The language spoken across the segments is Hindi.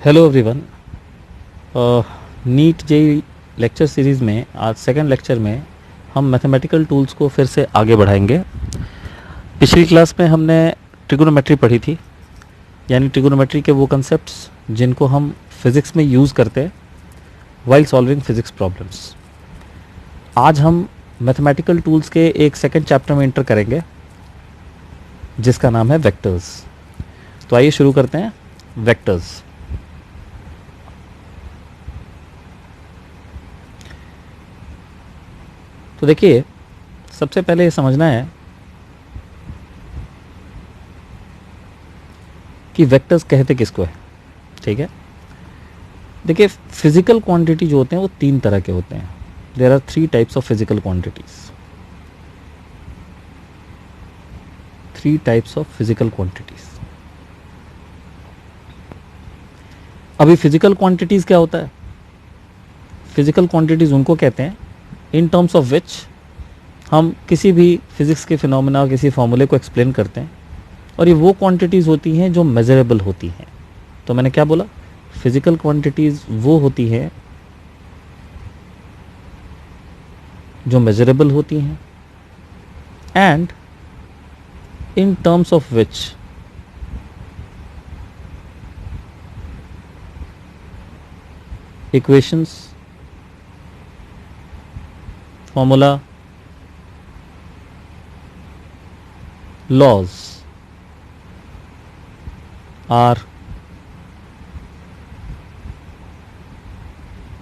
Hello everyone. NEET JEE lecture series में आज सेकंड लेक्चर में हम मैथमेटिकल टूल्स को फिर से आगे बढ़ाएंगे। पिछली क्लास में हमने ट्रिगोनोमेट्री पढ़ी थी, यानी ट्रिगोनोमेट्री के वो कंसेप्ट्स जिनको हम फिज़िक्स में यूज़ करते हैं वाइल सॉल्विंग फिज़िक्स प्रॉब्लम्स। आज हम मैथमेटिकल टूल्स के एक सेकंड चैप्टर में इंटर करेंगे जिसका नाम है वेक्टर्स। तो आइए शुरू करते हैं। वेक्टर्स, तो देखिए, सबसे पहले ये समझना है कि वेक्टर्स कहते किसको है। ठीक है, देखिए, फिजिकल क्वांटिटी जो होते हैं वो तीन तरह के होते हैं। There are three types of physical quantities. Three types of physical quantities. अभी फिजिकल क्वांटिटीज क्या होता है? फिजिकल क्वांटिटीज उनको कहते हैं इन टर्म्स ऑफ विच हम किसी भी फिजिक्स के फिनोमेना, किसी फॉर्मूले को एक्सप्लेन करते हैं, और ये वो क्वांटिटीज़ होती हैं जो मेजरेबल होती हैं। तो मैंने क्या बोला? फिजिकल क्वांटिटीज़ वो होती हैं जो मेजरेबल होती हैं and in terms of which equations, formula, laws are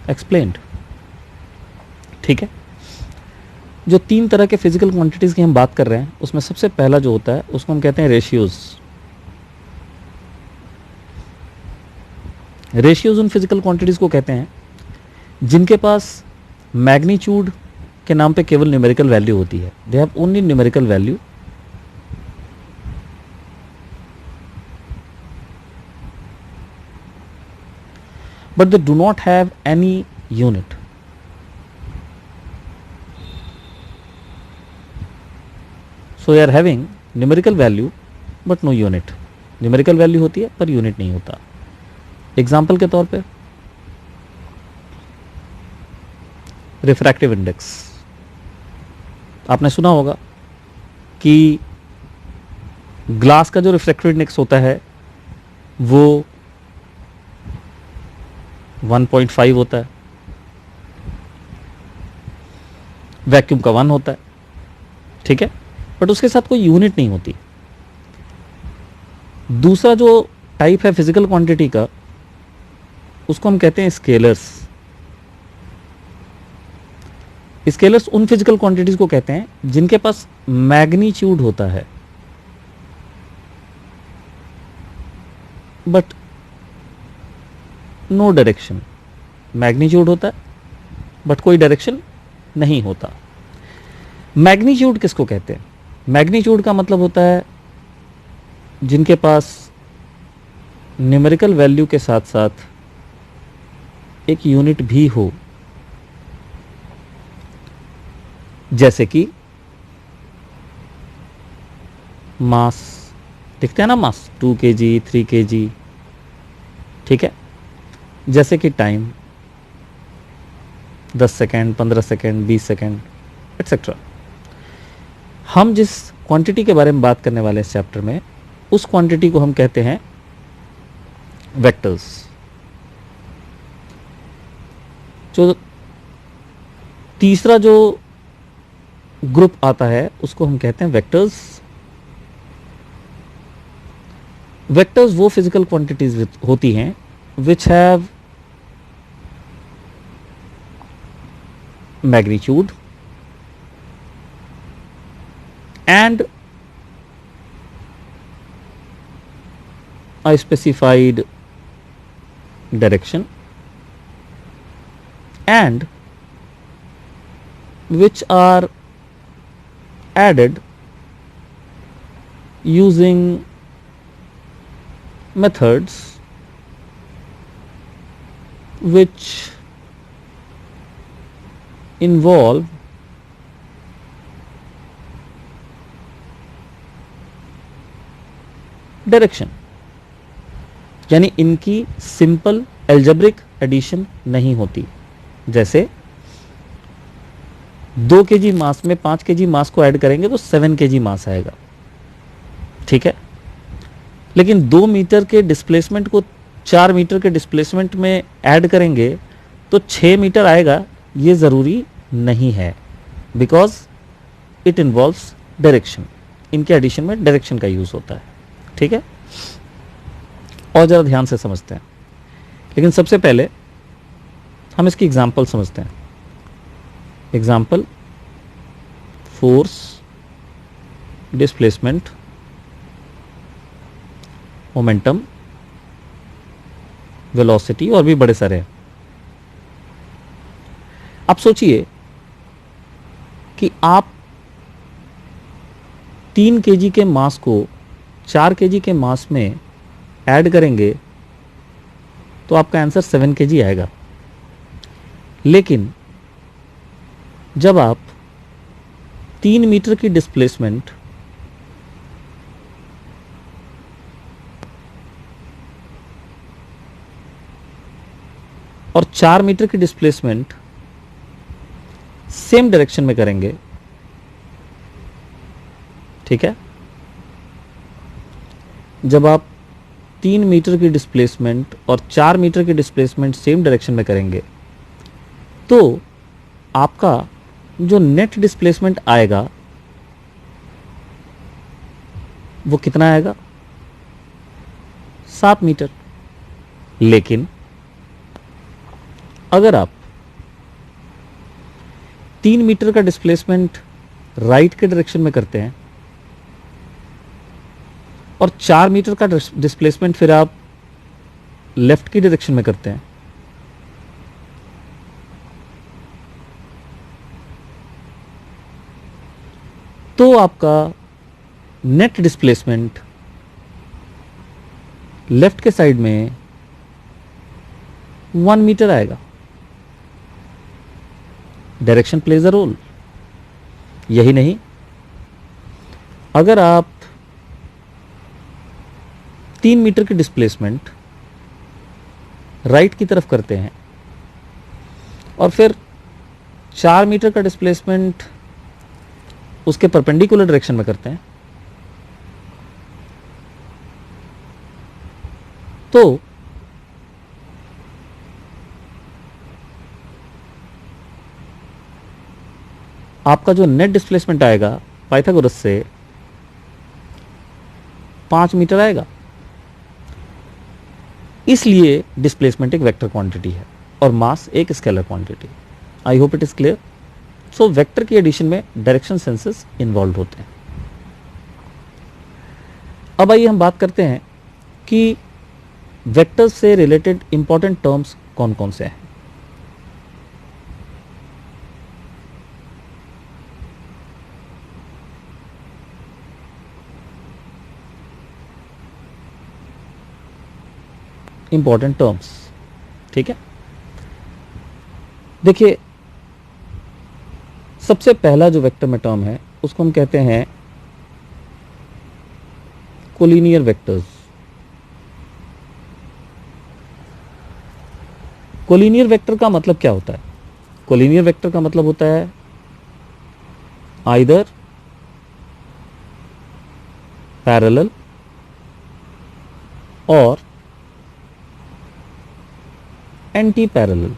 explained। ठीक है, जो तीन तरह के फिजिकल क्वांटिटीज़ की हम बात कर रहे हैं उसमें सबसे पहला जो होता है उसको हम कहते हैं रेशियोज। रेशियोज उन फिजिकल क्वांटिटीज़ को कहते हैं जिनके पास मैग्नीट्यूड के नाम पे केवल न्यूमेरिकल वैल्यू होती है। They have only numerical value, but they do not have any unit। So they are having numerical value but no unit। Numerical value होती है पर यूनिट नहीं होता। एग्जाम्पल के तौर पे रिफ्रैक्टिव इंडेक्स, आपने सुना होगा कि ग्लास का जो रिफ्रैक्टिव इंडेक्स होता है वो 1.5 होता है, वैक्यूम का 1 होता है। ठीक है, बट उसके साथ कोई यूनिट नहीं होती। दूसरा जो टाइप है फिजिकल क्वांटिटी का उसको हम कहते हैं स्केलर्स। स्केलर्स उन फिजिकल क्वांटिटीज को कहते हैं जिनके पास मैग्नीट्यूड होता है बट नो डायरेक्शन। मैग्नीट्यूड होता है बट कोई डायरेक्शन नहीं होता। मैग्नीट्यूड किसको कहते हैं? मैग्नीट्यूड का मतलब होता है जिनके पास न्यूमेरिकल वैल्यू के साथ साथ एक यूनिट भी हो, जैसे कि मास। दिखते हैं ना मास, 2 kg, 3 kg। ठीक है, जैसे कि time 10 second, 15 second, 20 second etcetera. हम जिस क्वांटिटी के बारे में बात करने वाले हैं इस चैप्टर में, उस क्वांटिटी को हम कहते हैं वेक्टर्स। जो तीसरा जो ग्रुप आता है उसको हम कहते हैं वेक्टर्स। वेक्टर्स वो फिजिकल क्वांटिटीज होती हैं which have magnitude and a specified direction and which are added using methods which involve direction. यानी इनकी सिंपल एल्जेब्रिक एडिशन नहीं होती। जैसे 2 kg मास में 5 kg मास को ऐड करेंगे तो 7 kg मास आएगा, ठीक है। लेकिन 2 मीटर के डिस्प्लेसमेंट को 4 मीटर के डिस्प्लेसमेंट में ऐड करेंगे तो 6 मीटर आएगा, ये ज़रूरी नहीं है, बिकॉज इट इन्वॉल्व्स डायरेक्शन। इनके एडिशन में डायरेक्शन का यूज़ होता है, ठीक है। और ज़रा ध्यान से समझते हैं, लेकिन सबसे पहले हम इसकी एग्जाम्पल समझते हैं। Example, force, displacement, momentum, velocity और भी बड़े सारे हैं। आप सोचिए कि आप 3 kg के मास को 4 kg के मास में ऐड करेंगे तो आपका आंसर 7 kg आएगा। लेकिन जब आप 3 मीटर की डिस्प्लेसमेंट और 4 मीटर की डिस्प्लेसमेंट सेम डायरेक्शन में करेंगे, ठीक है। जब आप 3 मीटर की डिस्प्लेसमेंट और 4 मीटर की डिस्प्लेसमेंट सेम डायरेक्शन में करेंगे तो आपका जो नेट डिस्प्लेसमेंट आएगा वो कितना आएगा? 7 मीटर। लेकिन अगर आप 3 मीटर का डिस्प्लेसमेंट राइट के डायरेक्शन में करते हैं और 4 मीटर का डिस्प्लेसमेंट फिर आप लेफ्ट की डायरेक्शन में करते हैं, तो आपका नेट डिस्प्लेसमेंट लेफ्ट के साइड में 1 मीटर आएगा। Direction plays a role. यही नहीं, अगर आप 3 मीटर की डिस्प्लेसमेंट राइट की तरफ करते हैं और फिर 4 मीटर का डिस्प्लेसमेंट उसके परपेंडिकुलर डायरेक्शन में करते हैं तो आपका जो नेट डिस्प्लेसमेंट आएगा पाइथागोरस से 5 मीटर आएगा। इसलिए डिस्प्लेसमेंट एक वेक्टर क्वांटिटी है और मास एक scalar quantity. I hope it is clear. So vector की एडिशन में डायरेक्शन सेंसेस इन्वॉल्व होते हैं। अब आइए हम बात करते हैं कि वेक्टर्स से रिलेटेड इंपॉर्टेंट टर्म्स कौन कौन से हैं। इंपॉर्टेंट टर्म्स, ठीक है। देखिए, सबसे पहला जो वेक्टर में टर्म है उसको हम कहते हैं कोलिनियर वेक्टर्स। कोलिनियर वेक्टर का मतलब क्या होता है? कोलिनियर वेक्टर का मतलब होता है आइदर पैरेलल और एंटी पैरेलल।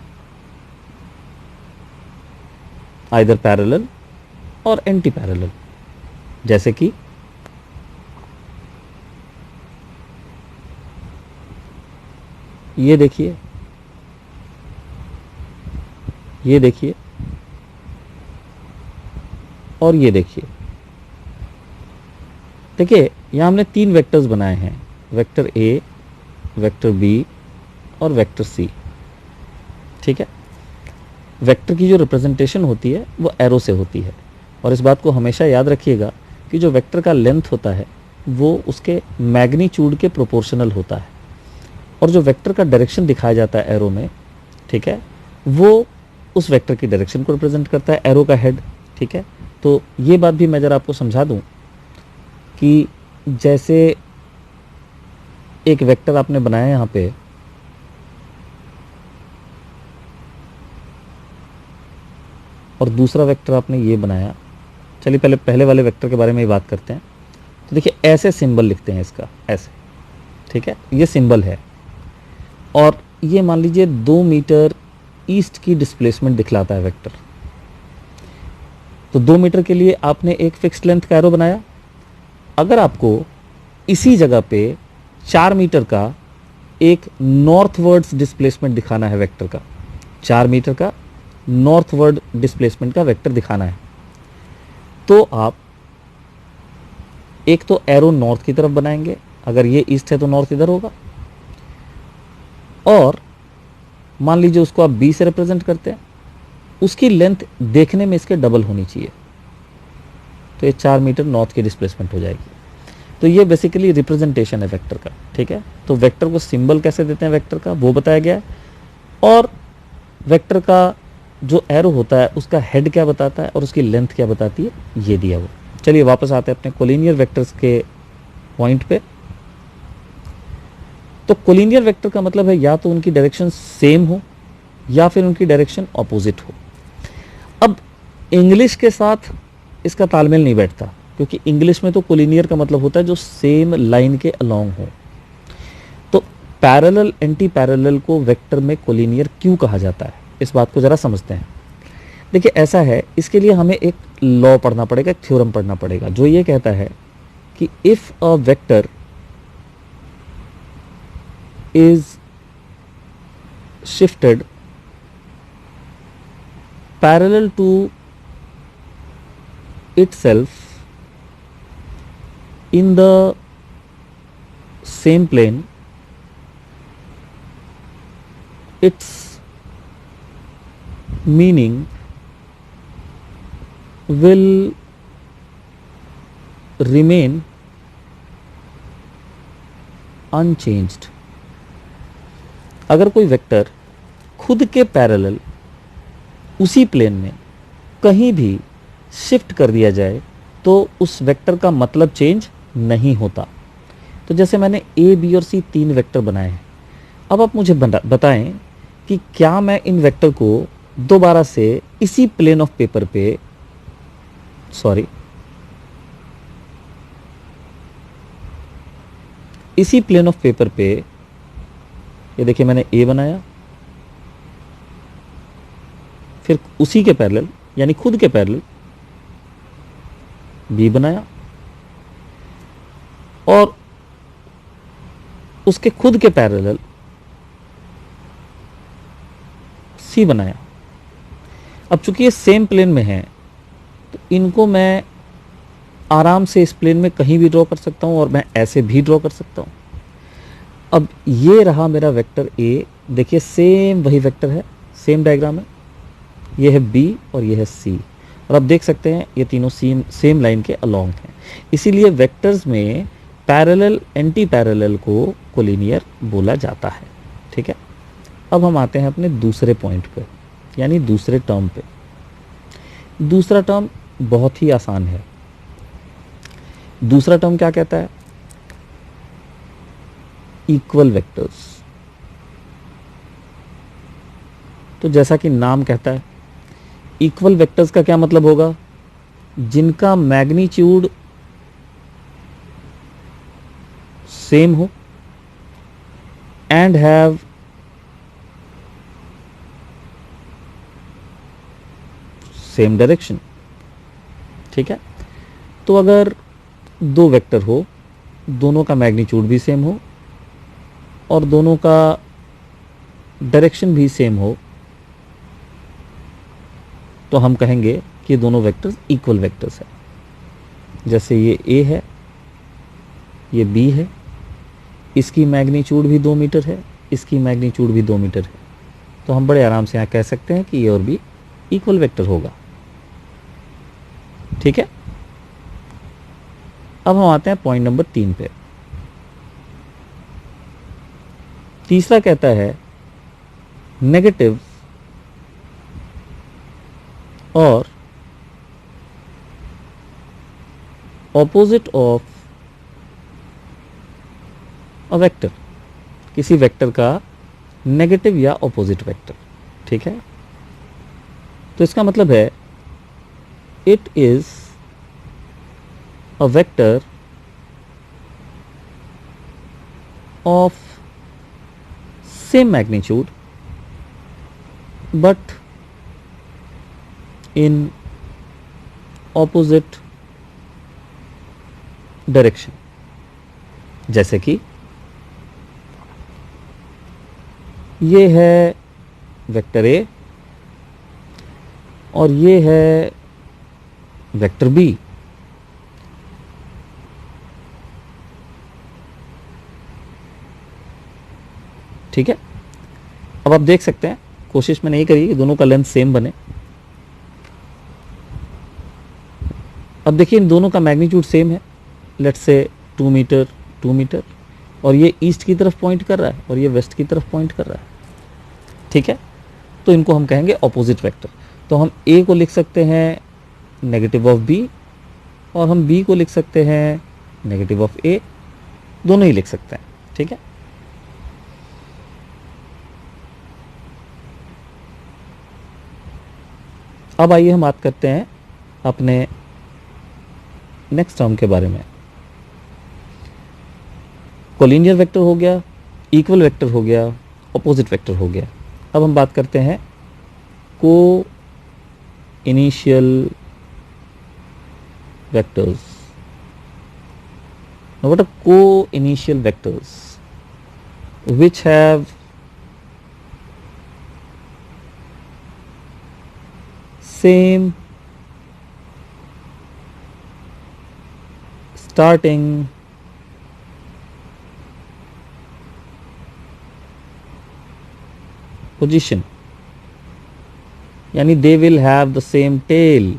आइदर पैरेलल और एंटी पैरेलल। जैसे कि ये देखिए, ये देखिए और ये देखिए। देखिए, यहां हमने 3 वेक्टर्स बनाए हैं, वेक्टर ए, वेक्टर बी और वेक्टर सी, ठीक है। वेक्टर की जो रिप्रेजेंटेशन होती है वो एरो से होती है और इस बात को हमेशा याद रखिएगा कि जो वेक्टर का लेंथ होता है वो उसके मैग्नीट्यूड के प्रोपोर्शनल होता है और जो वेक्टर का डायरेक्शन दिखाया जाता है एरो में, ठीक है, वो उस वेक्टर की डायरेक्शन को रिप्रेजेंट करता है, एरो का हेड, ठीक है। तो ये बात भी मैं ज़रा आपको समझा दूं कि जैसे एक वेक्टर आपने बनाया यहाँ पे, और दूसरा वेक्टर आपने ये बनाया। चलिए पहले पहले वाले वेक्टर के बारे में ही बात करते हैं। तो देखिए ऐसे सिंबल लिखते हैं इसका, ऐसे, ठीक है, ये सिंबल है। और ये मान लीजिए 2 मीटर ईस्ट की डिस्प्लेसमेंट दिखलाता है वेक्टर। तो 2 मीटर के लिए आपने एक फिक्स्ड लेंथ का एरो बनाया। अगर आपको इसी जगह पे 4 मीटर का एक नॉर्थवर्ड्स डिस्प्लेसमेंट दिखाना है वेक्टर का, 4 मीटर का नॉर्थवर्ड डिस्प्लेसमेंट का वेक्टर दिखाना है, तो आप एक तो एरो नॉर्थ की तरफ बनाएंगे, अगर ये ईस्ट है तो नॉर्थ इधर होगा, और मान लीजिए उसको आप बी से रिप्रेजेंट करते हैं, उसकी लेंथ देखने में इसके डबल होनी चाहिए, तो ये 4 मीटर नॉर्थ की डिस्प्लेसमेंट हो जाएगी। तो ये बेसिकली रिप्रेजेंटेशन है वेक्टर का, ठीक है। तो वेक्टर को सिंबल कैसे देते हैं वेक्टर का वो बताया गया है, और वेक्टर का जो एरो होता है उसका हेड क्या बताता है और उसकी लेंथ क्या बताती है, ये दिया हुआ। चलिए वापस आते हैं अपने कोलिनियर वेक्टर्स के पॉइंट पे। तो कोलिनियर वेक्टर का मतलब है या तो उनकी डायरेक्शन सेम हो या फिर उनकी डायरेक्शन ऑपोजिट हो। अब इंग्लिश के साथ इसका तालमेल नहीं बैठता, क्योंकि इंग्लिश में तो कोलिनियर का मतलब होता है जो सेम लाइन के अलोंग हो। तो पैरेलल एंटी पैरेलल को वेक्टर में कोलिनियर क्यों कहा जाता है, इस बात को जरा समझते हैं। देखिए ऐसा है, इसके लिए हमें एक लॉ पढ़ना पड़ेगा, एक थ्योरम पढ़ना पड़ेगा, जो ये कहता है कि if a vector is shifted parallel to itself in the same plane, its meaning will remain unchanged। अगर कोई वेक्टर खुद के पैरेलल उसी प्लेन में कहीं भी शिफ्ट कर दिया जाए तो उस वेक्टर का मतलब चेंज नहीं होता। तो जैसे मैंने ए बी और सी 3 वेक्टर बनाए हैं, अब आप मुझे बताएं कि क्या मैं इन वेक्टर को दोबारा से इसी प्लेन ऑफ पेपर पे, इसी प्लेन ऑफ पेपर पे, ये देखिए मैंने ए बनाया, फिर उसी के पैरेलल यानी खुद के पैरेलल बी बनाया, और उसके खुद के पैरेलल सी बनाया। अब चूंकि ये सेम प्लेन में है तो इनको मैं आराम से इस प्लेन में कहीं भी ड्रॉ कर सकता हूं, और मैं ऐसे भी ड्रॉ कर सकता हूं। अब ये रहा मेरा वेक्टर ए, देखिए सेम वही वेक्टर है, सेम डायग्राम है, ये है बी और ये है सी, और आप देख सकते हैं ये तीनों सेम लाइन के अलोंग हैं। इसीलिए वेक्टर्स में पैरेलल एंटी पैरेलल को कोलिनियर बोला जाता है, ठीक है। अब हम आते हैं अपने दूसरे पॉइंट पे, यानी दूसरे टर्म पे। दूसरा टर्म बहुत ही आसान है। दूसरा टर्म क्या कहता है, इक्वल वेक्टर्स। तो जैसा कि नाम कहता है, इक्वल वेक्टर्स का क्या मतलब होगा, जिनका मैग्नीट्यूड सेम हो एंड हैव सेम डायरेक्शन, ठीक है। तो अगर 2 वेक्टर हो, दोनों का मैग्नीट्यूड भी सेम हो और दोनों का डायरेक्शन भी सेम हो, तो हम कहेंगे कि दोनों वेक्टर्स इक्वल वेक्टर्स है। जैसे ये ए है, ये बी है, इसकी मैग्नीट्यूड भी 2 मीटर है, इसकी मैग्नीट्यूड भी 2 मीटर है, तो हम बड़े आराम से यहाँ कह सकते हैं कि ये और बी इक्वल वेक्टर होगा, ठीक है। अब हम आते हैं पॉइंट नंबर 3 पे। तीसरा कहता है नेगेटिव और opposite of अ वेक्टर, किसी वेक्टर का नेगेटिव या ऑपोजिट वेक्टर। ठीक है, तो इसका मतलब है it is a vector of same magnitude but in opposite direction. जैसे कि ये है वेक्टर ए और ये है वेक्टर बी। ठीक है, अब आप देख सकते हैं, कोशिश में नहीं करिए कि दोनों का लेंथ सेम बने। अब देखिए इन दोनों का मैग्नीट्यूड सेम है, लेट्स से 2 मीटर 2 मीटर, और ये ईस्ट की तरफ पॉइंट कर रहा है और ये वेस्ट की तरफ पॉइंट कर रहा है। ठीक है, तो इनको हम कहेंगे ऑपोजिट वेक्टर। तो हम ए को लिख सकते हैं नेगेटिव ऑफ बी और हम बी को लिख सकते हैं नेगेटिव ऑफ ए, दोनों ही लिख सकते हैं। ठीक है, अब आइए हम बात करते हैं अपने नेक्स्ट टर्म के बारे में। कोलिनियर वेक्टर हो गया, इक्वल वेक्टर हो गया, ऑपोजिट वेक्टर हो गया। अब हम बात करते हैं को initial vectors. Now what are co-initial vectors which have same starting position, यानी they will have the same tail।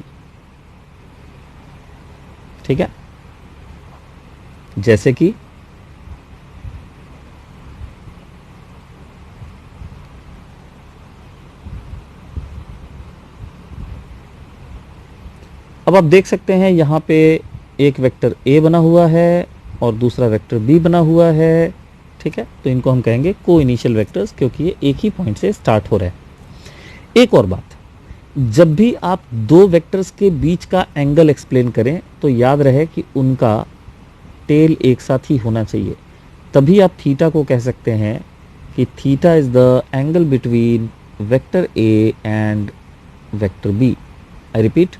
ठीक है, जैसे कि अब आप देख सकते हैं यहाँ पे एक वेक्टर ए बना हुआ है और दूसरा वेक्टर बी बना हुआ है। ठीक है, तो इनको हम कहेंगे को इनिशियल वेक्टर्स, क्योंकि ये एक ही पॉइंट से स्टार्ट हो रहा है। एक और बात, जब भी आप दो वेक्टर्स के बीच का एंगल एक्सप्लेन करें तो याद रहे कि उनका टेल एक साथ ही होना चाहिए, तभी आप थीटा को कह सकते हैं कि theta is the angle between vector A and vector B. I repeat,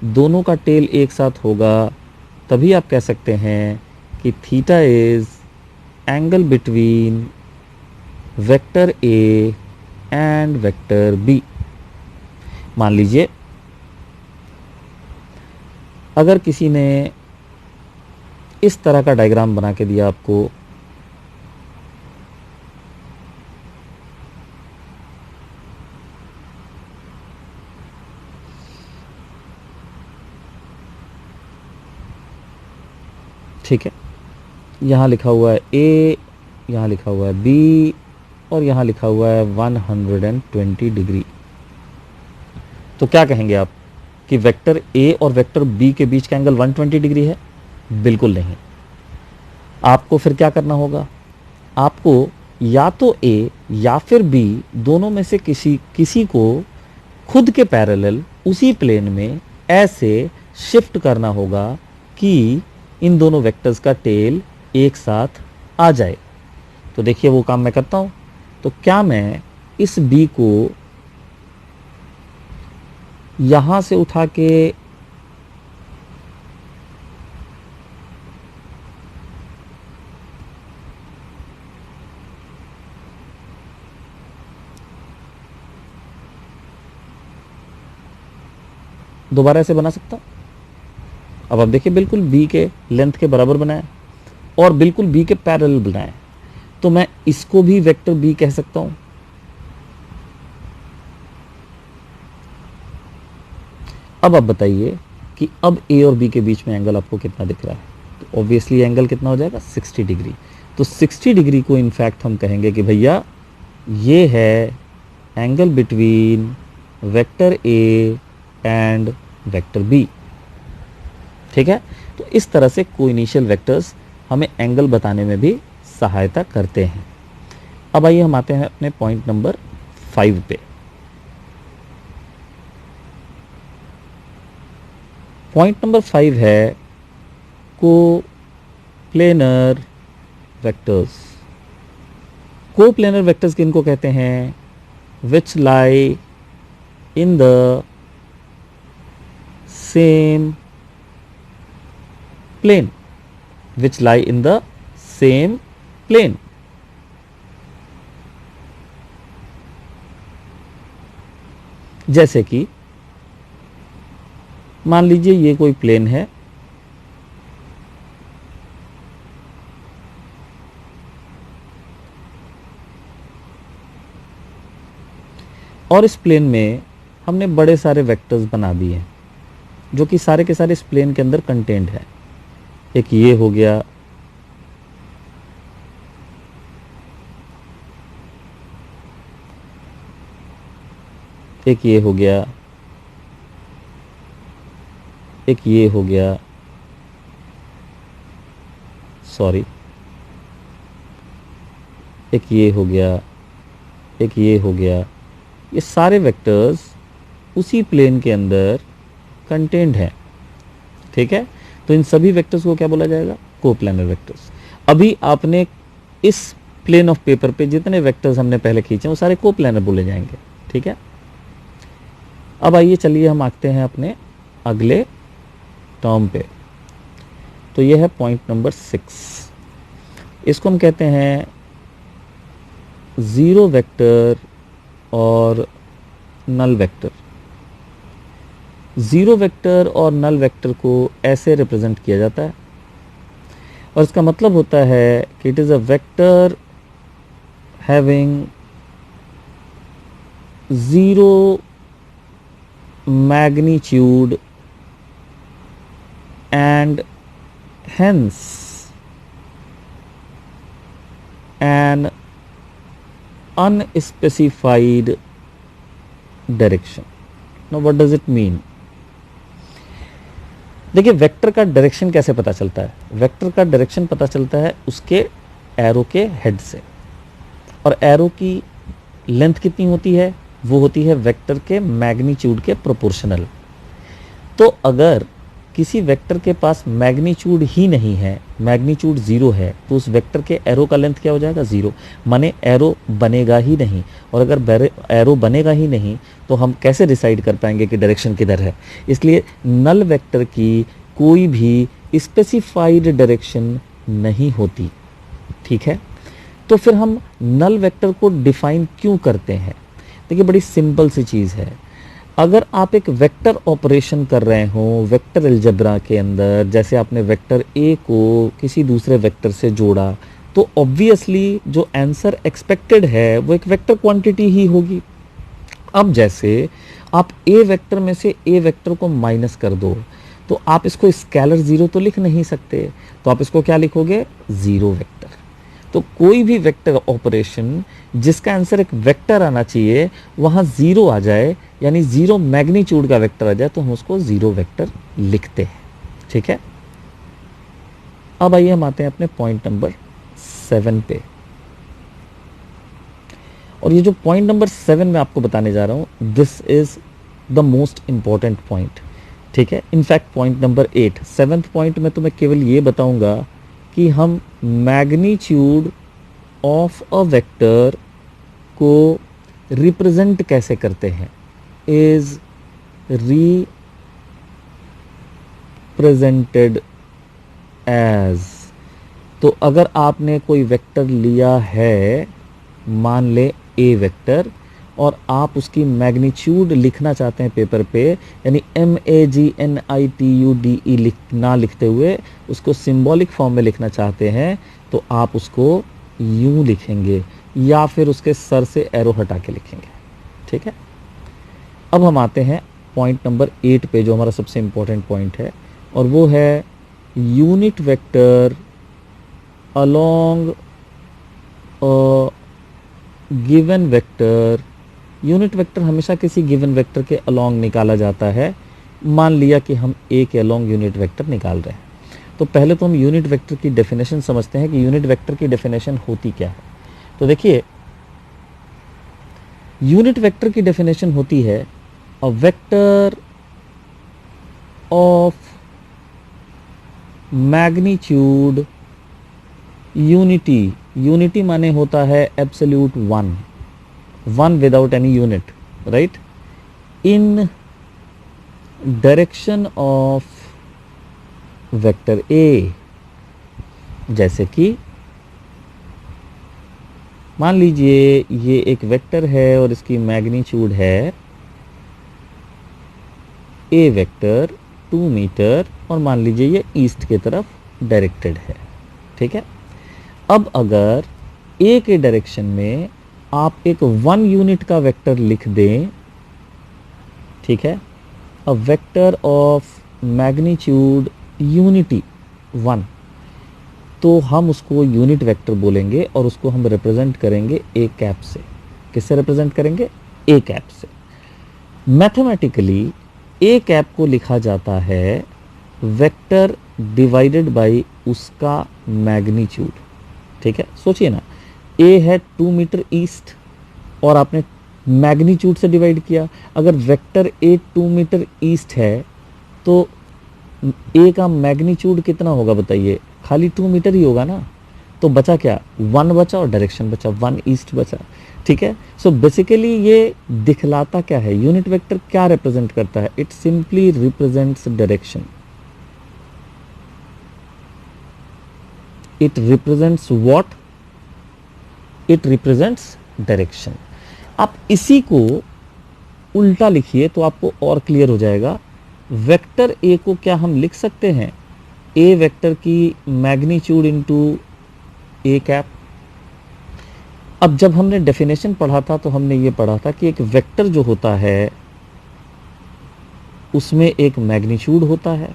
दोनों का टेल एक साथ होगा तभी आप कह सकते हैं कि theta is angle between vector A and vector B. मान लीजिए अगर किसी ने इस तरह का डायग्राम बना के दिया आपको, ठीक है, यहाँ लिखा हुआ है ए, यहाँ लिखा हुआ है बी और यहाँ लिखा हुआ है 120 डिग्री, तो क्या कहेंगे आप कि वेक्टर ए और वेक्टर बी के बीच का एंगल 120 डिग्री है? बिल्कुल नहीं। आपको फिर क्या करना होगा, आपको या तो ए या फिर बी दोनों में से किसी को खुद के पैरेलल उसी प्लेन में ऐसे शिफ्ट करना होगा कि इन दोनों वेक्टर्स का टेल एक साथ आ जाए। तो देखिए वो काम मैं करता हूं। तो क्या मैं इस बी को यहां से उठा के दोबारा ऐसे बना सकता हूं? अब आप देखिए बिल्कुल बी के लेंथ के बराबर बनाए और बिल्कुल बी के पैरेलल बनाए, तो मैं इसको भी वेक्टर बी कह सकता हूं। अब आप बताइए कि अब ए और बी के बीच में एंगल आपको कितना दिख रहा है? तो ऑब्वियसली एंगल कितना हो जाएगा? 60 डिग्री। तो 60 डिग्री को इनफैक्ट हम कहेंगे कि भैया ये है angle between vector A and vector B. ठीक है, तो इस तरह से कोइनिशियल वेक्टर्स हमें एंगल बताने में भी सहायता करते हैं। अब आइए हम आते हैं अपने पॉइंट नंबर 5 पे। पॉइंट नंबर 5 है कोप्लेनर वेक्टर्स। कोप्लेनर वेक्टर्स किनको कहते हैं? Which lie in the same plane, which lie in the same plane। जैसे कि मान लीजिए ये कोई प्लेन है, और इस प्लेन में हमने बड़े सारे वेक्टर्स बना दिए हैं जो कि सारे के सारे इस प्लेन के अंदर कंटेंट है। एक ये हो गया, एक ये हो गया, एक ये हो गया, सॉरी, एक ये हो गया, एक ये हो गया। ये सारे वेक्टर्स उसी प्लेन के अंदर कंटेंट हैं। ठीक है, तो इन सभी वेक्टर्स को क्या बोला जाएगा? Coplanar vectors. अभी आपने इस प्लेन ऑफ पेपर पे जितने वेक्टर्स हमने पहले खींचे वो सारे कोप्लेनर बोले जाएंगे। ठीक है, अब आइए चलिए हम आते हैं अपने अगले टर्म पे। तो यह है पॉइंट नंबर 6। इसको हम कहते हैं ज़ीरो वेक्टर और नल वेक्टर। ज़ीरो वेक्टर और नल वेक्टर को ऐसे रिप्रेजेंट किया जाता है, और इसका मतलब होता है कि it is a vector having zero magnitude and hence an unspecified direction। Now what does it mean? देखिए, वेक्टर का डायरेक्शन कैसे पता चलता है? वेक्टर का डायरेक्शन पता चलता है उसके एरो के हेड से, और एरो की लेंथ कितनी होती है? वो होती है वेक्टर के मैग्नीट्यूड के प्रोपोर्शनल। तो अगर किसी वेक्टर के पास मैग्नीट्यूड ही नहीं है, मैग्नीट्यूड ज़ीरो है, तो उस वेक्टर के एरो का लेंथ क्या हो जाएगा? ज़ीरो। माने एरो बनेगा ही नहीं, और अगर एरो बनेगा ही नहीं तो हम कैसे डिसाइड कर पाएंगे कि डायरेक्शन किधर है? इसलिए नल वेक्टर की कोई भी स्पेसिफाइड डायरेक्शन नहीं होती। ठीक है, तो फिर हम नल वेक्टर को डिफाइन क्यों करते हैं? देखिए, बड़ी सिंपल सी चीज़ है। अगर आप एक वेक्टर ऑपरेशन कर रहे हो वेक्टर अलजेब्रा के अंदर, जैसे आपने वेक्टर ए को किसी दूसरे वेक्टर से जोड़ा, तो ऑब्वियसली जो आंसर एक्सपेक्टेड है वो एक वेक्टर क्वांटिटी ही होगी। अब जैसे आप ए वेक्टर में से ए वेक्टर को माइनस कर दो, तो आप इसको स्केलर ज़ीरो तो लिख नहीं सकते, तो आप इसको क्या लिखोगे? Zero vector. तो कोई भी वेक्टर ऑपरेशन जिसका आंसर एक वेक्टर आना चाहिए, वहाँ ज़ीरो आ जाए, यानी ज़ीरो मैग्नीट्यूड का वेक्टर आ जाए, तो हम उसको ज़ीरो वेक्टर लिखते हैं। ठीक है, अब आइए हम आते हैं अपने पॉइंट नंबर 7 पे। और ये जो पॉइंट नंबर 7 मैं आपको बताने जा रहा हूँ, this is the most important point. ठीक है, in fact point number 8, 7th point में तो मैं केवल ये बताऊंगा कि हम मैग्नीट्यूड ऑफ अ वेक्टर को रिप्रेजेंट कैसे करते हैं। इज रिप्रेजेंटेड एज, तो अगर आपने कोई वेक्टर लिया है, मान ले ए वेक्टर, और आप उसकी मैग्नीट्यूड लिखना चाहते हैं पेपर पे, यानी MAGNITUDE ना लिखते हुए उसको सिंबॉलिक फॉर्म में लिखना चाहते हैं, तो आप उसको यूं लिखेंगे, या फिर उसके सर से एरो हटा के लिखेंगे। ठीक है, अब हम आते हैं पॉइंट नंबर 8 पे, जो हमारा सबसे इम्पोर्टेंट पॉइंट है, और वो है unit vector along a given vector. Unit vector हमेशा किसी गिवन वेक्टर के अलोंग निकाला जाता है। मान लिया कि हम ए के अलोंग यूनिट वेक्टर निकाल रहे हैं, तो पहले तो हम यूनिट वेक्टर की डेफिनेशन समझते हैं कि यूनिट वेक्टर की डेफिनेशन होती क्या है। तो देखिए, यूनिट वेक्टर की डेफिनेशन होती है a vector of magnitude unity. Unity माने होता है absolute one, one without any unit, right, in direction of vector A. जैसे कि मान लीजिए ये एक वेक्टर है और इसकी मैग्नीट्यूड है ए वेक्टर 2 मीटर, और मान लीजिए ये ईस्ट की तरफ डायरेक्टेड है, ठीक है। अब अगर ए के डायरेक्शन में आप एक 1 यूनिट का वेक्टर लिख दें, ठीक है, a vector of magnitude unity 1, तो हम उसको यूनिट वेक्टर बोलेंगे और उसको हम रिप्रेजेंट करेंगे ए कैप से। किससे रिप्रेजेंट करेंगे? ए कैप से। मैथमेटिकली ए कैप को लिखा जाता है वेक्टर डिवाइडेड बाय उसका मैग्नीट्यूड, ठीक है। सोचिए ना, ए है 2 मीटर ईस्ट और आपने मैग्नीट्यूड से डिवाइड किया। अगर वेक्टर ए 2 मीटर ईस्ट है तो ए का मैग्नीट्यूड कितना होगा बताइए? खाली 2 मीटर ही होगा ना। तो बचा क्या? 1 बचा और डायरेक्शन बचा, 1 ईस्ट बचा, ठीक है। सो बेसिकली ये दिखलाता क्या है? यूनिट वेक्टर क्या रिप्रेजेंट करता है? It simply represents direction. It represents what? It represents direction. आप इसी को उल्टा लिखिए तो आपको और क्लियर हो जाएगा। वेक्टर ए को क्या हम लिख सकते हैं? ए वेक्टर की मैग्नीट्यूड इनटू ए कैप। अब जब हमने डेफिनेशन पढ़ा था तो हमने ये पढ़ा था कि एक वेक्टर जो होता है उसमें एक मैग्नीट्यूड होता है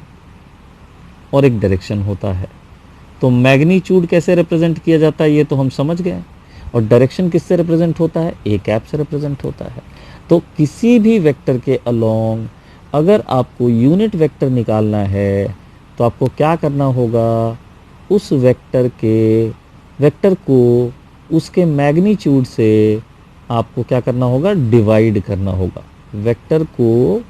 और एक डायरेक्शन होता है। तो मैग्नीट्यूड कैसे रिप्रेजेंट किया जाता है ये तो हम समझ गए, और डायरेक्शन किससे रिप्रेजेंट होता है? ए कैप से रिप्रेजेंट होता है। तो किसी भी वेक्टर के अलोंग अगर आपको यूनिट वेक्टर निकालना है तो आपको क्या करना होगा? उस वेक्टर को उसके मैग्नीट्यूड से आपको क्या करना होगा? डिवाइड करना होगा। वेक्टर को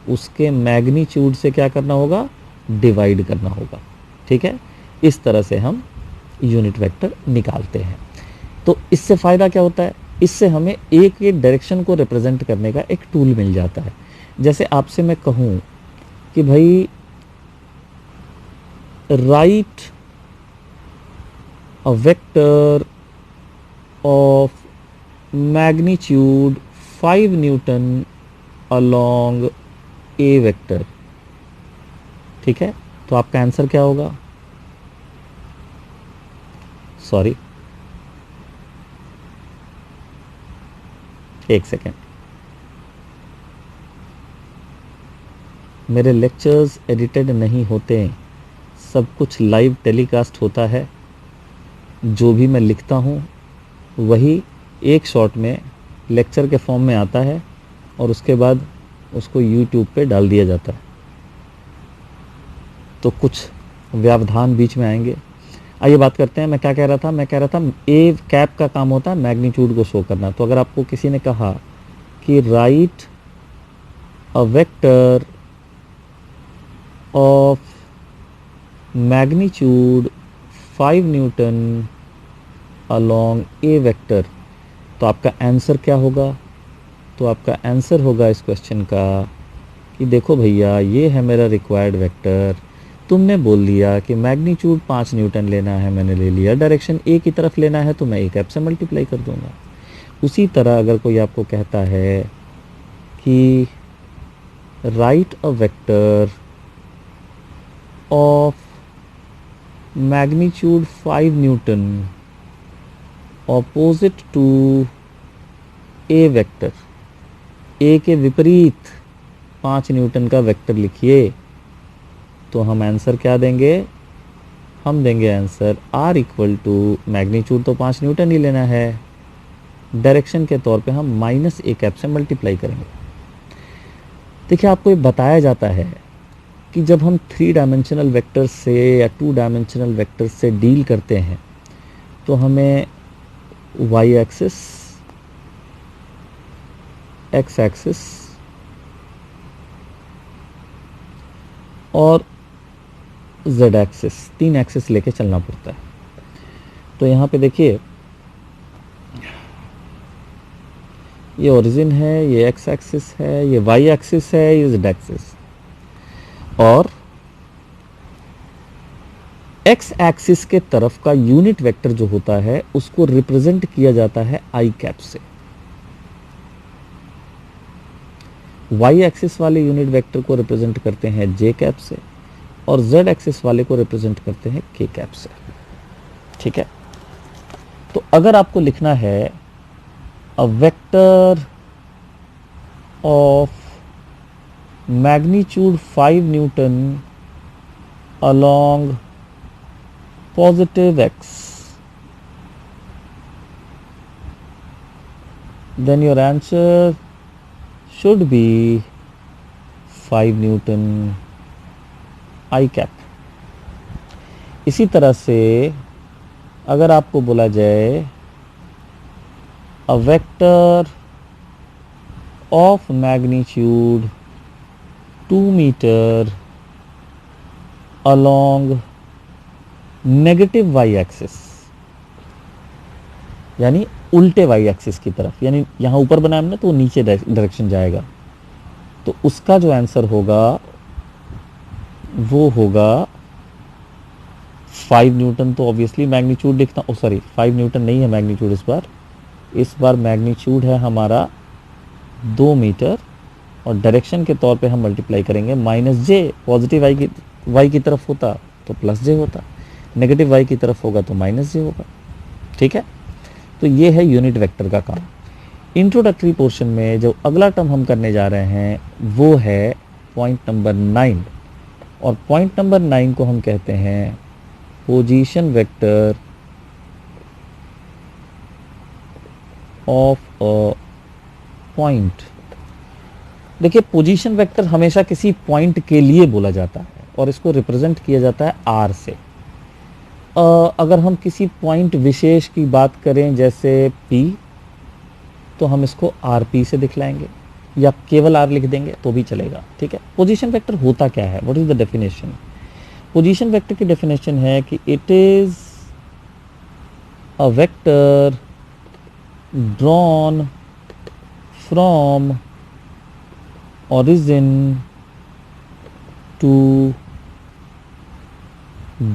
उसके मैग्नीट्यूड से क्या करना होगा? डिवाइड करना होगा, ठीक है। इस तरह से हम यूनिट वेक्टर निकालते हैं। तो इससे फ़ायदा क्या होता है? इससे हमें ए के डायरेक्शन को रिप्रेजेंट करने का एक टूल मिल जाता है। जैसे आपसे मैं कहूँ कि भाई right a vector of magnitude 5 Newton along A vector, ठीक है। तो आपका आंसर क्या होगा? सॉरी, एक सेकेंड। मेरे लेक्चर्स एडिटेड नहीं होते, सब कुछ लाइव टेलीकास्ट होता है। जो भी मैं लिखता हूँ वही एक शॉट में लेक्चर के फॉर्म में आता है और उसके बाद उसको यूट्यूब पे डाल दिया जाता है। तो कुछ व्यवधान बीच में आएंगे। आइए बात करते हैं। मैं क्या कह रहा था? मैं कह रहा था ए कैप का काम होता है मैग्नीट्यूड को शो करना। तो अगर आपको किसी ने कहा कि write a vector of magnitude 5 Newton along A vector, तो आपका आंसर क्या होगा? तो आपका आंसर होगा इस क्वेश्चन का कि देखो भैया, ये है मेरा रिक्वायर्ड वेक्टर। तुमने बोल दिया कि मैग्नीट्यूड 5 न्यूटन लेना है, मैंने ले लिया। डायरेक्शन ए की तरफ लेना है तो मैं ए कैप से मल्टीप्लाई कर दूंगा। उसी तरह अगर कोई आपको कहता है कि write a vector of magnitude 5 newton opposite to A vector, A के विपरीत 5 न्यूटन का वेक्टर लिखिए, तो हम आंसर क्या देंगे? हम देंगे answer R equal to magnitude तो 5 न्यूटन ही लेना है, डायरेक्शन के तौर पे हम माइनस ए कैप से मल्टीप्लाई करेंगे। देखिए, आपको ये बताया जाता है कि जब हम 3 डायमेंशनल वेक्टर से या 2 डायमेंशनल वेक्टर से डील करते हैं तो हमें वाई एक्सिस, एक्स एक्सिस और जेड एक्सिस, 3 एक्सिस लेके चलना पड़ता है। तो यहाँ पे देखिए, ये ओरिजिन है, ये एक्स एक्सिस है, ये वाई एक्सिस है, ये जेड एक्सिस, और एक्स एक्सिस के तरफ का यूनिट वेक्टर जो होता है उसको रिप्रेजेंट किया जाता है आई कैप से। वाई एक्सिस वाले यूनिट वेक्टर को रिप्रेजेंट करते हैं जे कैप से, और जेड एक्सिस वाले को रिप्रेजेंट करते हैं के कैप से। ठीक है, तो अगर आपको लिखना है a vector of magnitude 5 newton along positive x, then your answer should be 5 newton i cap. इसी तरह से अगर आपको बोला जाए a vector of magnitude 2 metre along negative Y axis, यानी उल्टे वाई एक्सिस की तरफ, यानी यहां ऊपर बनाया हमने तो नीचे डायरेक्शन जाएगा, तो उसका जो आंसर होगा वो होगा 5 न्यूटन। तो ऑब्वियसली मैग्नीट्यूड लिखना, 5 न्यूटन नहीं है मैग्नीट्यूड इस बार मैग्नीट्यूड है हमारा 2 मीटर, और डायरेक्शन के तौर पे हम मल्टीप्लाई करेंगे -j। पॉजिटिव वाई की तरफ होता तो +j होता, नेगेटिव वाई की तरफ होगा तो -j होगा। ठीक है, तो ये है यूनिट वेक्टर का काम। इंट्रोडक्टरी पोर्शन में जो अगला टर्म हम करने जा रहे हैं वो है पॉइंट नंबर 9, और पॉइंट नंबर 9 को हम कहते हैं position vector of a point. देखिए, पोजीशन वेक्टर हमेशा किसी पॉइंट के लिए बोला जाता है और इसको रिप्रेजेंट किया जाता है आर से। अगर हम किसी पॉइंट विशेष की बात करें जैसे P, तो हम इसको RP से दिखलाएंगे या केवल R लिख देंगे तो भी चलेगा। ठीक है, पोजीशन वेक्टर होता क्या है, what is the definition? Position vector की डेफिनेशन है कि it is a vector drawn from origin to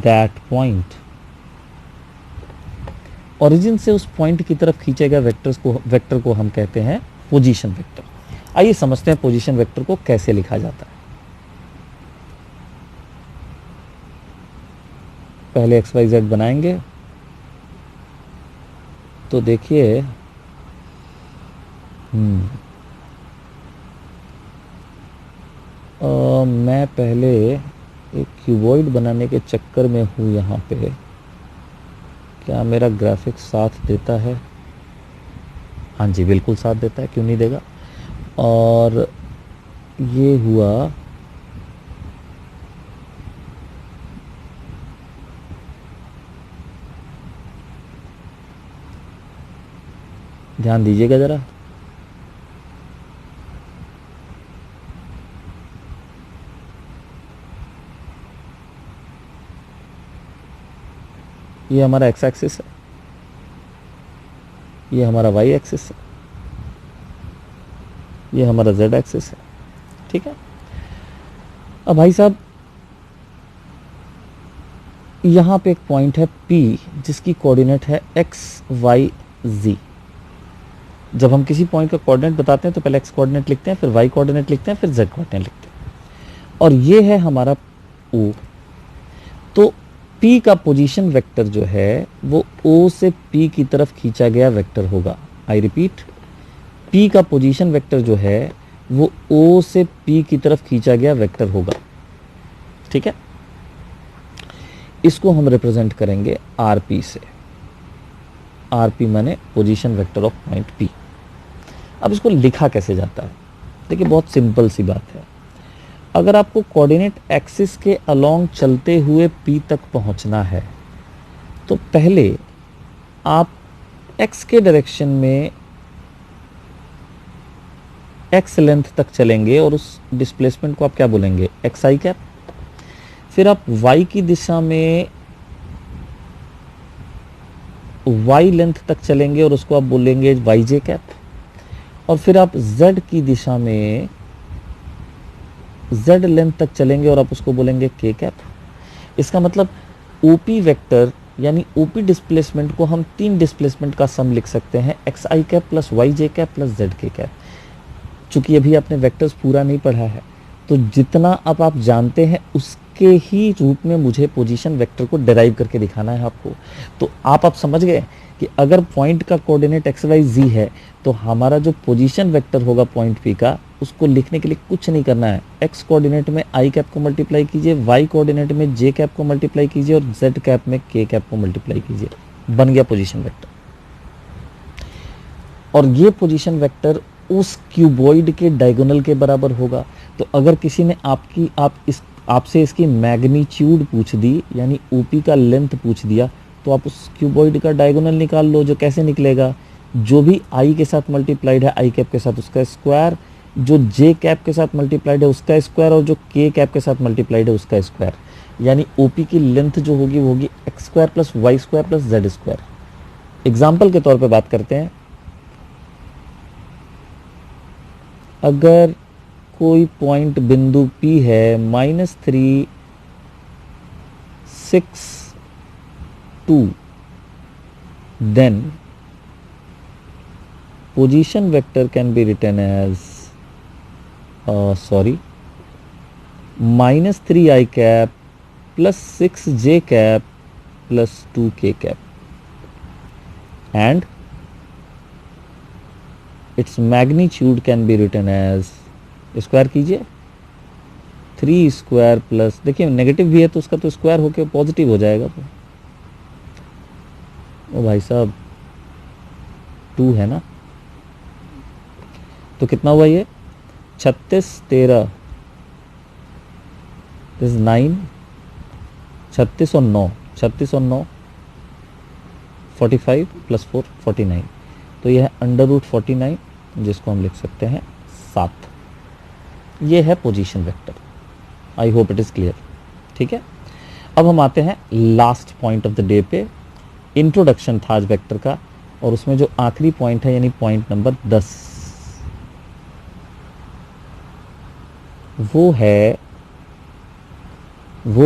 that point। Origin से उस पॉइंट की तरफ खींचे गए वेक्टर को हम कहते हैं पोजीशन वेक्टर। आइए समझते हैं पोजीशन वेक्टर को कैसे लिखा जाता है। पहले एक्स वाई जेड बनाएंगे, तो देखिए मैं पहले एक क्यूबॉइड बनाने के चक्कर में हूँ यहाँ पे। क्या मेरा ग्राफिक्स साथ देता है? हाँ जी, बिल्कुल साथ देता है, क्यों नहीं देगा। और ये हुआ ध्यान दीजिएगा ज़रा। ये हमारा एक्स एक्सिस है, ये हमारा वाई एक्सिस है, ये हमारा जेड एक्सिस है। ठीक है, अब भाई साहब यहाँ पे एक पॉइंट है P जिसकी कोऑर्डिनेट है एक्स वाई जी। जब हम किसी पॉइंट का कोऑर्डिनेट बताते हैं तो पहले एक्स कोऑर्डिनेट लिखते हैं, फिर वाई कोऑर्डिनेट लिखते हैं, फिर जेड कोऑर्डिनेट लिखते हैं, और ये है हमारा O। तो P का पोजीशन वेक्टर जो है वो O से P की तरफ खींचा गया वेक्टर होगा। आई रिपीट, P का पोजीशन वेक्टर जो है वो O से P की तरफ खींचा गया वेक्टर होगा। ठीक है, इसको हम रिप्रेजेंट करेंगे RP से। RP माने position vector of point P। अब इसको लिखा कैसे जाता है? देखिए, बहुत सिंपल सी बात है। अगर आपको कोऑर्डिनेट एक्सिस के अलोंग चलते हुए P तक पहुंचना है तो पहले आप x के डायरेक्शन में x लेंथ तक चलेंगे और उस डिस्प्लेसमेंट को आप क्या बोलेंगे, एक्स आई कैप। फिर आप y की दिशा में y लेंथ तक चलेंगे और उसको आप बोलेंगे वाई जे कैप। और फिर आप z की दिशा में z लेंथ तक चलेंगे और आप उसको बोलेंगे k कैप। इसका मतलब OP वेक्टर यानी OP डिस्प्लेसमेंट को हम 3 डिस्प्लेसमेंट का सम लिख सकते हैं, एक्स आई कैप प्लस वाई जे कैप प्लस जेड के कैप। चूंकि अभी आपने वेक्टर्स पूरा नहीं पढ़ा है तो जितना अब आप जानते हैं उसके ही रूप में मुझे पोजीशन वेक्टर को डिराइव करके दिखाना है आपको। तो आप समझ गए कि अगर पॉइंट का कोऑर्डिनेट एक्स वाई जी है तो हमारा जो पोजीशन वेक्टर होगा पॉइंट पी का, उसको लिखने के लिए कुछ नहीं करना है। एक्स कोऑर्डिनेट में आई कैप को मल्टीप्लाई कीजिए, वाई कोऑर्डिनेट में जे कैप को मल्टीप्लाई कीजिए और जेड कैप में के कैप को मल्टीप्लाई कीजिए, बन गया पोजीशन वेक्टर। और ये पोजीशन वेक्टर उस क्यूबॉइड के डायगोनल के बराबर होगा। तो अगर किसी ने आपसे इसकी मैग्नीट्यूड पूछ दी यानी ओपी का लेंथ पूछ दिया तो आप उस क्यूबॉइड का डायगोनल निकाल लो। जो कैसे निकलेगा, जो भी आई के साथ मल्टीप्लाइड है आई कैप के साथ उसका स्क्वायर, जो जे कैप के साथ मल्टीप्लाइड है उसका स्क्वायर और जो के कैप के साथ मल्टीप्लाइड है उसका स्क्वायर। यानी ओपी की लेंथ जो होगी वो होगी X square plus Y square plus Z square. Example के तौर पे बात करते हैं, अगर कोई पॉइंट बिंदु P है -3 6 2, then position vector can be written as -3i cap plus 6j cap plus 2k cap and its magnitude can be written as, square कीजिए 3 स्क्वायर प्लस, देखिए नेगेटिव भी है तो उसका तो स्क्वायर होके पॉजिटिव हो जाएगा। तो ओ भाई साहब 2 है ना, तो कितना हुआ ये 36 13 दिस 9, 36 और 9 45 प्लस 4 49, तो यह है √49 जिसको हम लिख सकते हैं 7। ये है position vector. I hope it is clear. ठीक है, अब हम आते हैं last point of the day पे। इंट्रोडक्शन था आज वेक्टर का और उसमें जो आखिरी पॉइंट है यानी पॉइंट नंबर 10, वो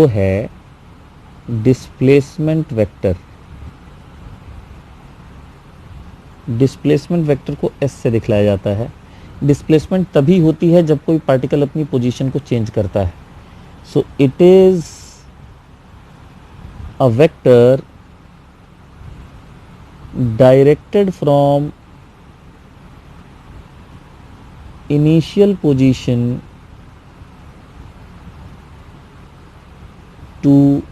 है डिस्प्लेसमेंट वेक्टर। डिस्प्लेसमेंट वेक्टर को एस से दिखलाया जाता है। डिस्प्लेसमेंट तभी होती है जब कोई पार्टिकल अपनी पोजीशन को चेंज करता है। So it is a vector directed from initial position to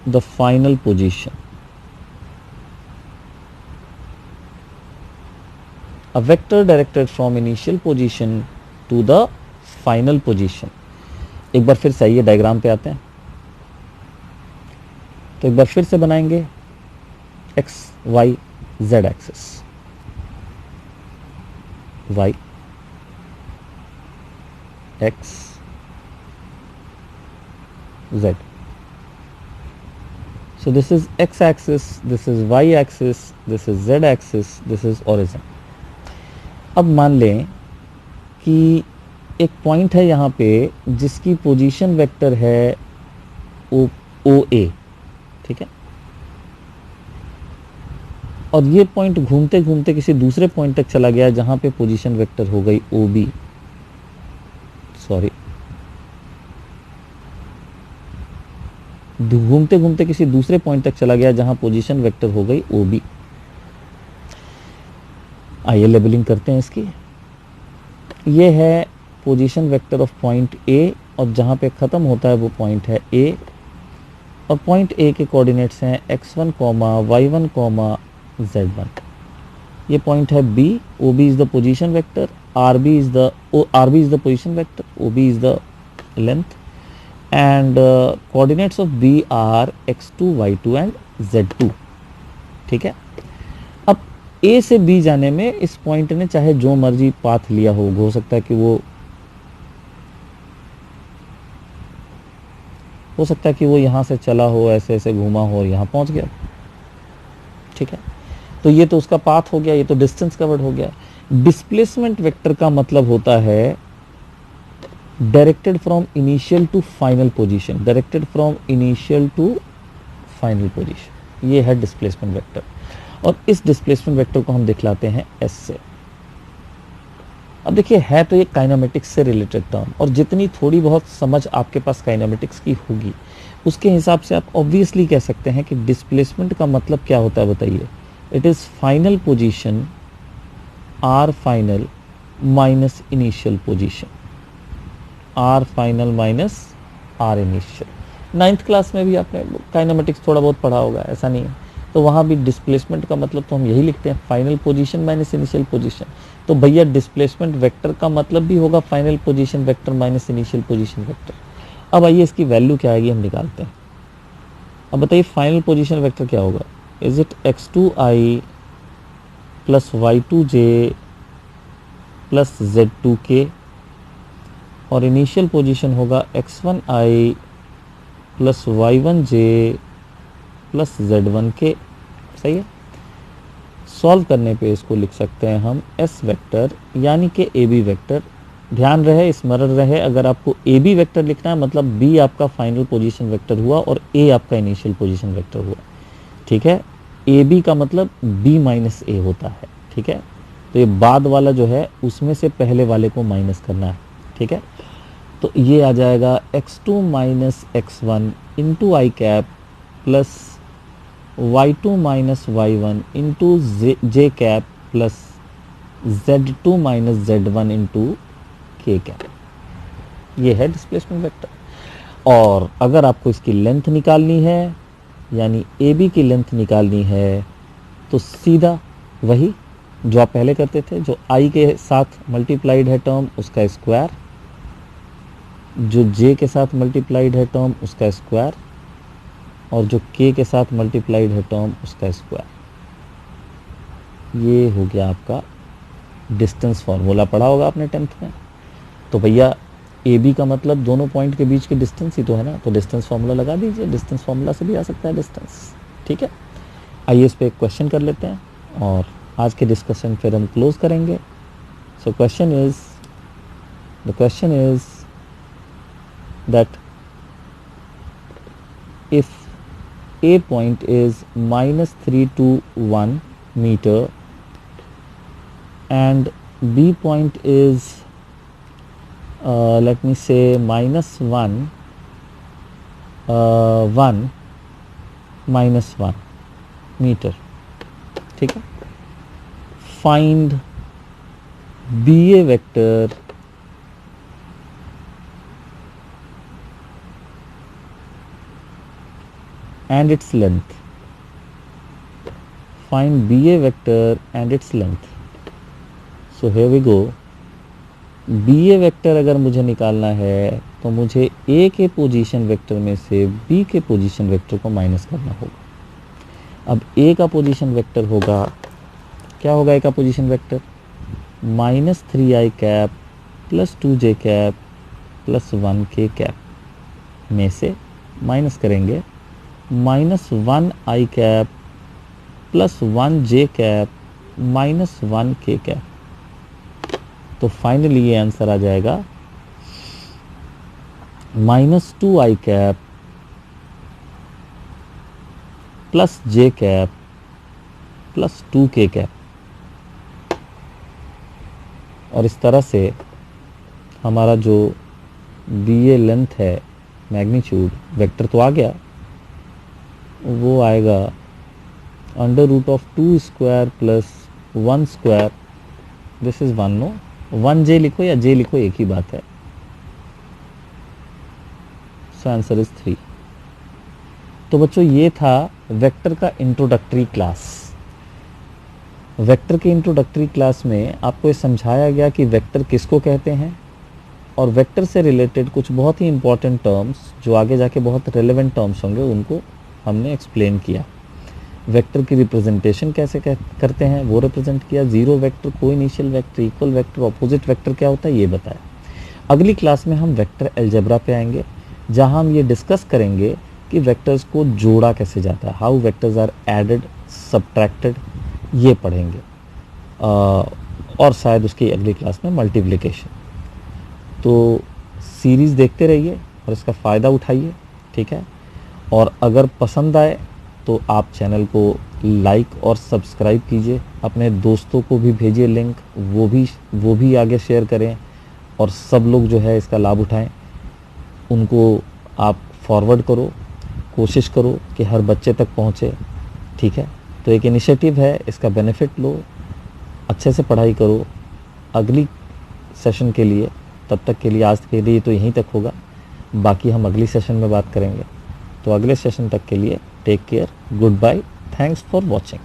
the final position. A vector directed from initial position to the final position। एक बार फिर से आइए डायग्राम पे आते हैं। तो एक बार फिर से बनाएंगे x y z axis, y x z। So this is x axis, this is y axis, this is z axis, this is origin। अब मान लें कि एक पॉइंट है यहाँ पे जिसकी पोजीशन वेक्टर है ओ ए, ठीक है, और ये पॉइंट घूमते घूमते किसी दूसरे पॉइंट तक चला गया जहाँ पे पोजीशन वेक्टर हो गई ओ बी, घूमते घूमते किसी दूसरे पॉइंट तक चला गया जहाँ पोजीशन वेक्टर हो गई ओ बी। आइए लेबलिंग करते हैं इसकी। ये है position vector of point A और जहाँ पे ख़त्म होता है वो पॉइंट है ए, और पॉइंट ए के कोऑर्डिनेट्स हैं x1, y1, z1। ये पॉइंट है B, O B is the position vector RB is the position vector, OB is the length, and coordinates of B are x2, y2 and z2. ठीक है. अब A से B जाने में इस पॉइंट ने चाहे जो मर्जी पाथ लिया हो सकता है कि हो सकता है कि वो यहाँ से चला हो, ऐसे ऐसे घूमा हो और यहाँ पहुँच गया. ठीक है. तो ये तो उसका पाथ हो गया, ये तो डिस्टेंस कवर्ड हो गया. डिस्प्लेसमेंट वेक्टर का मतलब होता है directed from initial to final position, directed from initial to final position. ये है डिस्प्लेसमेंट वेक्टर. और इस डिस्प्लेसमेंट वेक्टर को हम दिखलाते हैं एस से. अब देखिए, है तो ये काइनेमेटिक्स से रिलेटेड टर्म, और जितनी थोड़ी बहुत समझ आपके पास काइनेमेटिक्स की होगी उसके हिसाब से आप ऑब्वियसली कह सकते हैं कि डिस्प्लेसमेंट का मतलब क्या होता है. बताइए. It is final position R final minus initial position, R final minus R initial. 9th class में भी आपने काइनेमेटिक्स थोड़ा बहुत पढ़ा होगा, ऐसा नहीं है. तो वहाँ भी डिस्प्लेसमेंट का मतलब तो हम यही लिखते हैं, final position minus initial position. तो भैया डिस्प्लेसमेंट वेक्टर का मतलब भी होगा final position vector minus initial position vector. अब आइए इसकी वैल्यू क्या आएगी हम निकालते हैं. अब बताइए फाइनल पोजीशन वेक्टर क्या होगा. Is it x2i plus y2j plus z2k, और इनिशियल पोजीशन होगा x1i plus y1j plus z1k. सही है. सॉल्व करने पे इसको लिख सकते हैं हम s वेक्टर यानी कि AB वेक्टर. ध्यान रहे, स्मरण रहे, अगर आपको AB वेक्टर लिखना है मतलब B आपका फाइनल पोजीशन वेक्टर हुआ और A आपका इनिशियल पोजीशन वेक्टर हुआ. ठीक है. AB का मतलब B माइनस A होता है. ठीक है. तो ये बाद वाला जो है उसमें से पहले वाले को माइनस करना है. ठीक है. तो ये आ जाएगा x2 minus x1 into i cap plus y2 minus y1 into j cap plus z2 minus z1 into k cap. ये है डिस्प्लेसमेंट वेक्टर. और अगर आपको इसकी लेंथ निकालनी है यानी AB की लेंथ निकालनी है तो सीधा वही जो आप पहले करते थे, जो I के साथ मल्टीप्लाइड है टर्म उसका स्क्वायर, जो J के साथ मल्टीप्लाइड है टर्म उसका स्क्वायर, और जो K के साथ मल्टीप्लाइड है टर्म उसका स्क्वायर. ये हो गया आपका डिस्टेंस फार्मूला. पढ़ा होगा आपने 10th में. तो भैया AB का मतलब दोनों पॉइंट के बीच की डिस्टेंस ही तो है ना. तो डिस्टेंस फार्मूला लगा दीजिए. डिस्टेंस फार्मूला से भी आ सकता है डिस्टेंस. ठीक है. आइए इस पे एक क्वेश्चन कर लेते हैं और आज के डिस्कशन फिर हम क्लोज करेंगे. So question is that if A point is minus 3 to 1 meter and B point is let me say minus 1 minus 1 meter. ठीक है. Find BA vector and its length. Find BA vector and its length. So here we go. BA vector अगर मुझे निकालना है तो मुझे A के पोजीशन वेक्टर में से B के पोजीशन वेक्टर को माइनस करना होगा. अब A का पोजीशन वेक्टर होगा, क्या होगा A का position vector, minus 3i cap plus 2j cap plus 1k cap में से माइनस करेंगे minus 1i cap plus 1j cap minus 1k cap. तो फाइनली ये आंसर आ जाएगा minus 2i cap plus j cap plus 2k cap. और इस तरह से हमारा जो BA लेंथ है, मैग्नीट्यूड वेक्टर तो आ गया, वो आएगा under root of 2 square plus 1 square. This is 1. No 1j लिखो या j लिखो एक ही बात है. So answer is 3. तो बच्चों ये था वेक्टर का इंट्रोडक्टरी क्लास. वेक्टर के इंट्रोडक्टरी क्लास में आपको ये समझाया गया कि वेक्टर किसको कहते हैं, और वेक्टर से रिलेटेड कुछ बहुत ही इंपॉर्टेंट टर्म्स जो आगे जाके बहुत रेलेवेंट टर्म्स होंगे उनको हमने एक्सप्लेन किया। वेक्टर की रिप्रेजेंटेशन कैसे करते हैं वो रिप्रेजेंट किया। जीरो वेक्टर, को initial vector, equal vector, opposite vector क्या होता है ये बताया। अगली क्लास में हम वेक्टर अलजेब्रा पे आएंगे, जहां हम ये डिस्कस करेंगे कि वेक्टर्स को जोड़ा कैसे जाता है, how vectors are added, subtracted, ये पढ़ेंगे। और शायद उसकी अगली क्लास में मल्टीप्लिकेशन। तो सीरीज़ देखते रहिए और इसका फ़ायदा उठाइए, ठीक है। और अगर पसंद आए तो आप चैनल को लाइक और सब्सक्राइब कीजिए, अपने दोस्तों को भी भेजिए लिंक, वो भी आगे शेयर करें, और सब लोग जो है इसका लाभ उठाएं, उनको आप फॉरवर्ड करो, कोशिश करो कि हर बच्चे तक पहुंचे, ठीक है। तो एक इनिशिएटिव है, इसका बेनिफिट लो, अच्छे से पढ़ाई करो। अगली सेशन के लिए, तब तक के लिए, आज के लिए तो यहीं तक होगा, बाकी हम अगली सेशन में बात करेंगे। तो अगले सेशन तक के लिए take care, goodbye, thanks for watching.